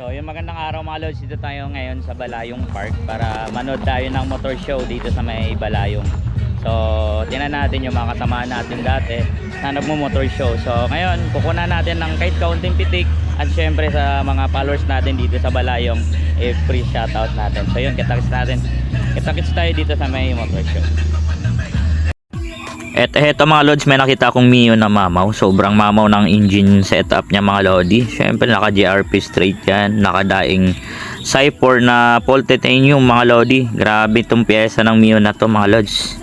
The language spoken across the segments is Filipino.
So yung magandang araw mga lods, dito tayo ngayon sa Balayong Park para manood tayo ng motor show dito sa may Balayong. So tingnan natin yung mga kasama natin dati na nagmo-motor show. So ngayon kukunan natin ng kahit kaunting pitik at syempre sa mga followers natin dito sa Balayong, free shoutout natin. So yun, kita-kits tayo dito sa may motor show. Eto mga lods, may nakita akong Mio na mamaw. Sobrang mamaw ng engine setup niya mga lodi. Syempre naka GRP straight yan, nakadaing Cypher na full titanium mga lodi. Grabe itong pyesa ng Mio na to mga lods.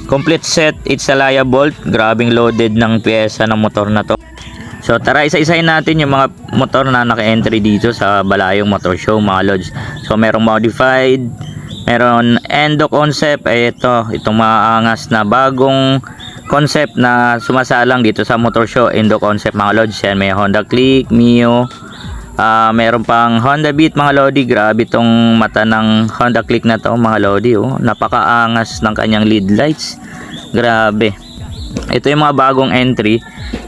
Complete set, it's a Laya bolt. Grabing loaded ng pyesa ng motor na to. So tara, isa-isahin natin yung mga motor na naka-entry dito sa Balayong Motor Show mga lods. So merong modified, meron Endo concept, itong maangas na bagong concept na sumasalang dito sa motor show, Endo concept mga lods. Yan, may Honda Click, Mio, meron pang Honda Beat mga lodi. Grabe itong mata ng Honda Click na to mga lodi, oh. Napakaangas ng kanyang lead lights, grabe. Ito yung mga bagong entry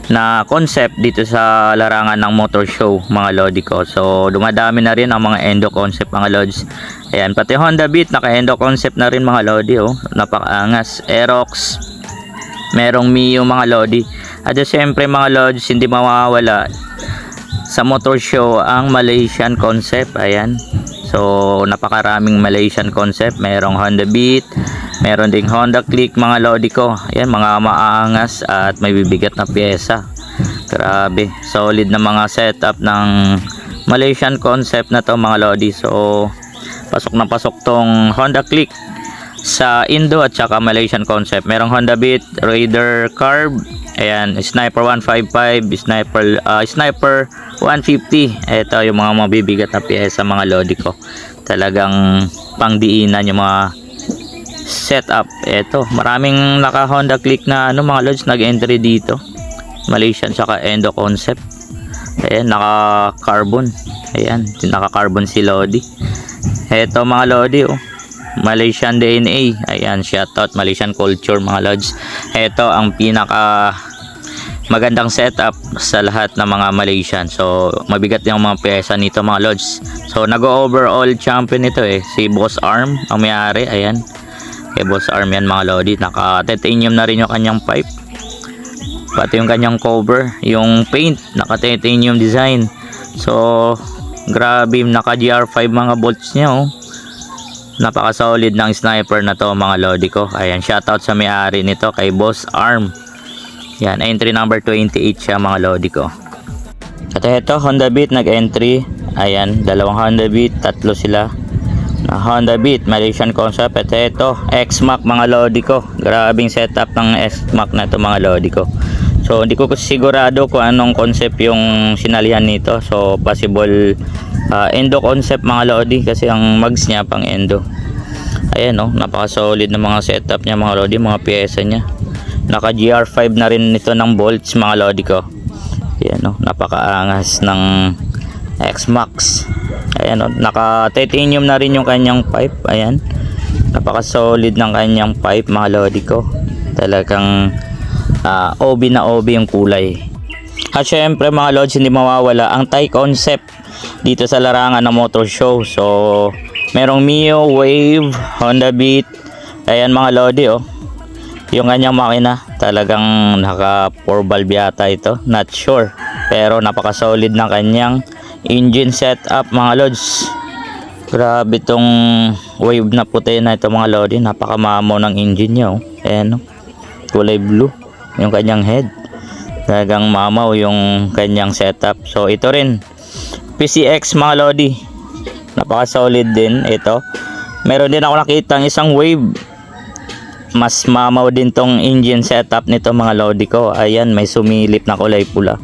na concept dito sa larangan ng motor show mga lodi ko. So dumadami na rin ang mga Endo concept mga lods. Ayan, pati Honda Beat naka Endo concept na rin mga lodi, oh. Napakaangas. Aerox, merong Mio mga lodi. At syempre mga lods, hindi mawawala sa motor show ang Malaysian concept. Ayan, so napakaraming Malaysian concept. Merong Honda Beat, meron ding Honda Click mga lodi ko. Ayan, mga maangas at may bibigat na pyesa. Grabe, solid na mga setup ng Malaysian concept na to mga lodi. So pasok na pasok tong Honda Click sa Indo at saka Malaysian concept. Merong Honda Beat, Raider Carb, ayan, Sniper 155, Sniper 150. Ito yung mga mabibigat na pyesa mga lodi ko. Talagang pangdiinan yung mga setup. Ito, maraming naka Honda Click na mga lods nag-entry dito. Malaysian saka Endo concept. Ayan, naka carbon. Ayan, naka carbon si lodi. Ito mga lodi, oh, Malaysian DNA. Ayan, shoutout Malaysian culture mga lods. Ito ang pinaka magandang setup sa lahat ng mga Malaysian. So mabigat yung mga pyesa nito mga lods. So nag-overall champion ito, si Boss Arm ang may-ari. Ayan, kay Boss Arm yan mga lodi. Naka titanium na rin yung kanyang pipe, pati yung kanyang cover, yung paint naka titanium design. So grabe, naka GR5 mga bolts niya, oh. Napaka solid ng sniper na to mga lodi ko. Ayan, shoutout sa may-ari nito kay Boss Arm. Yan, entry number 28 siya mga lodi ko. At ito, Honda Beat nag-entry. Ayan, dalawang Honda Beat, tatlo sila na Honda Beat Malaysian concept. At ito, X-Mac mga lodi ko. Grabing setup ng X-Mac na to mga lodi ko. So hindi ko sigurado kung anong concept yung sinalihan nito. So possible Endo concept mga lodi, kasi ang mags niya pang Endo. Ayan, oh, napaka solid na mga setup niya mga lodi, mga pyesa niya. Naka GR5 na rin nito ng bolts mga lodi ko. Ayan, oh, napakaangas ng X-Max. Ayan, oh, naka titanium na rin yung kanyang pipe. Ayan, napaka solid ng kanyang pipe mga lodi ko. Talagang OB na OB yung kulay. At syempre mga lods, hindi mawawala ang Thai concept dito sa larangan ng motor show. So merong Mio, Wave, Honda Beat. Ayan mga lodi, oh, yung kanyang makina talagang naka 4 valve yata ito, not sure, pero napaka solid ng kanyang engine setup mga lods. Grabe tong Wave na puti na ito mga lodi, napaka mamo ng engine niya, oh. Ayan, oh, kulay blue yung kanyang head. Talagang mamaw yung kanyang setup. So ito rin PCX mga lodi, napaka solid din ito. Meron din ako nakita isang Wave, mas mamaw din tong engine setup nito mga lodi ko. Ayan, may sumilip na kulay pula.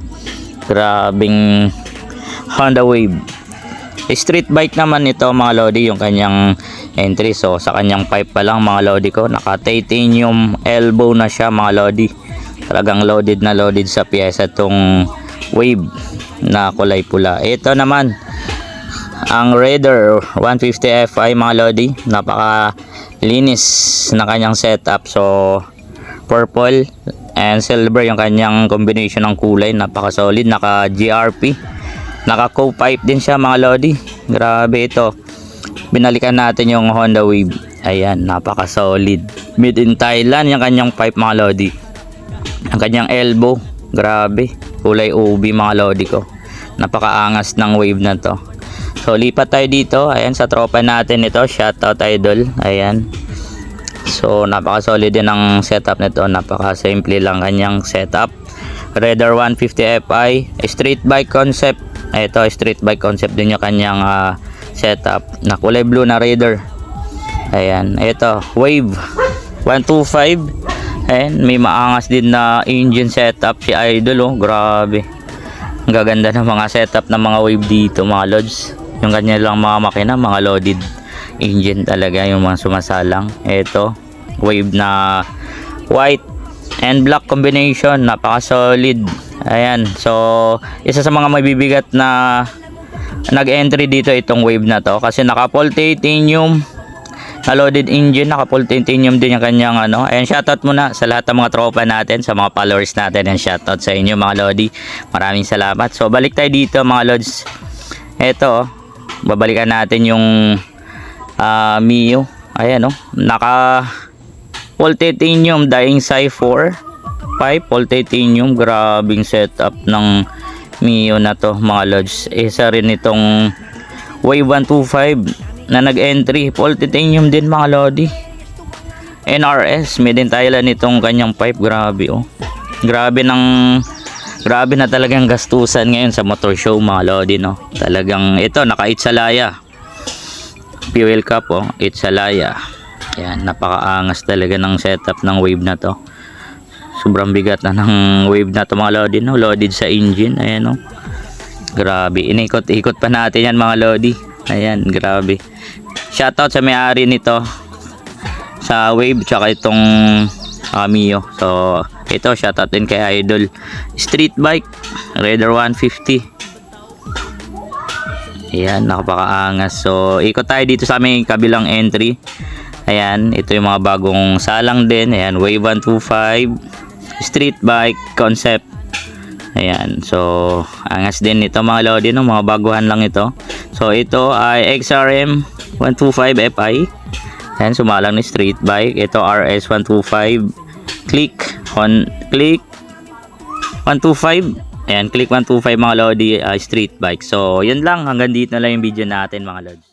Grabing Honda Wave. Street bike naman ito mga lodi yung kanyang entry. So sa kanyang pipe pa lang mga lodi ko, naka titanium elbow na siya mga lodi. Talagang loaded na loaded sa pyesa tong Wave na kulay pula. Ito naman ang Raider 150 Fi mga lodi, napaka linis na kanyang setup. So purple and silver yung kanyang combination ng kulay, napaka solid, naka GRP. Naka co-pipe din siya mga lodi. Grabe ito. Binalikan natin yung Honda Wave. Ayan, napaka solid. Made in Thailand yung kanyang pipe mga lodi. Ang kanyang elbow. Grabe. Kulay OB mga lodi ko. Napakaangas ng Wave na to. So lipat tayo dito. Ayan, sa tropa natin ito. Shoutout idol. Ayan. So napaka solid din ang setup nito. Napaka simple lang kanyang setup. Raider 150 Fi. Street bike concept. Ito, street bike concept din yung kanyang setup. Na kulay blue na Raider. Ayan. Ito, Wave 125. Ayan, may maangas din na engine setup si idol. Oh, grabe. Ang gaganda ng mga setup ng mga Wave dito mga lods. Yung kanya lang mga makina, mga loaded engine talaga yung mga sumasalang. Ito, Wave na white and black combination, napaka solid. Ayan, so isa sa mga mabibigat na nag-entry dito itong Wave na to kasi naka full titanium na loaded engine, naka full titanium din yung kanyang ano. Ayan, shoutout muna sa lahat ng mga tropa natin, sa mga followers natin, and shoutout sa inyo mga lodi. Maraming salamat. So balik tayo dito mga lods. Eto, babalikan natin yung Mio. Ayan oh, naka full titanium dying Sai 4 pipe, full titanium. Grabing setup ng Mio na to mga lods. Isa rin itong Wave 125 na nag-entry, full titanium din mga lodi. NRS, made in Thailand itong kanyang pipe. Grabe oh. Grabe na talagang gastusan ngayon sa motor show mga lodi, no. Talagang ito, naka Itsalaya fuel cap oh, Itsalaya. Yan, napakaangas talaga ng setup ng Wave na to. Sobrang bigat na ng Wave na to mga lodi, no. Loaded sa engine. Ayan oh. Grabe, inikot-ikot pa natin yan mga lodi. Ayan, grabe. Shoutout sa may-ari nito sa Wave tsaka itong Mio. So ito, shoutout din kay idol. Street bike Raider 150. Ayan, napakaangas. So ikot tayo dito sa aming kabilang entry. Ayan, ito yung mga bagong salang din. Ayan, Wave 125 street bike concept. Ayan, so angas din ito mga lodi, no? Mga baguhan lang ito. So ito ay XRM 125 Fi. Ayan, sumalang ni street bike. Ito RS 125 Click 125. Ayan, Click 125 mga lodi, street bike. So yun lang, hanggang dito na lang yung video natin mga lods.